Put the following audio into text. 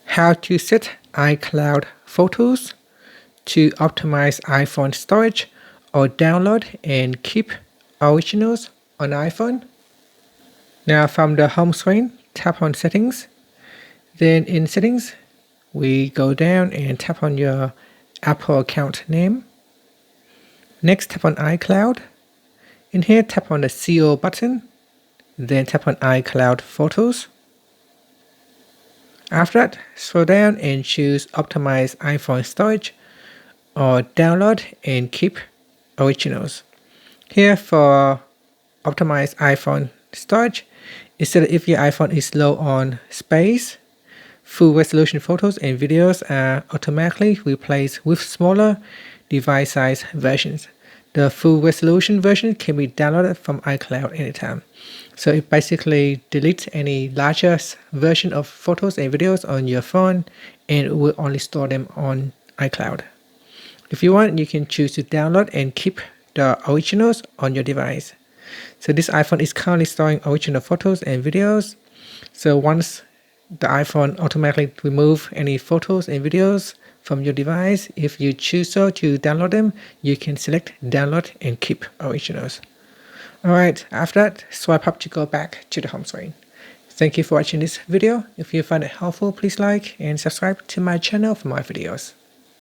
how to set iCloud photos to optimize iPhone storage or download and keep originals on iPhone. Now from the home screen, tap on Settings. Then in Settings, we go down and tap on your Apple account name. Next, tap on iCloud. In here, tap on the CO button. Then tap on iCloud Photos. After that, scroll down and choose Optimize iPhone Storage or Download and Keep Originals. Here for Optimize iPhone Storage, instead if your iPhone is low on space, full resolution photos and videos are automatically replaced with smaller device size versions. The full resolution version can be downloaded from iCloud anytime. So it basically deletes any larger version of photos and videos on your phone and it will only store them on iCloud. If you want, you can choose to download and keep the originals on your device. So this iPhone is currently storing original photos and videos. So once the iPhone automatically remove any photos and videos from your device, if you choose so to download them, you can select download and keep originals. Alright, after that, swipe up to go back to the home screen. Thank you for watching this video. If you find it helpful, please like and subscribe to my channel for more videos.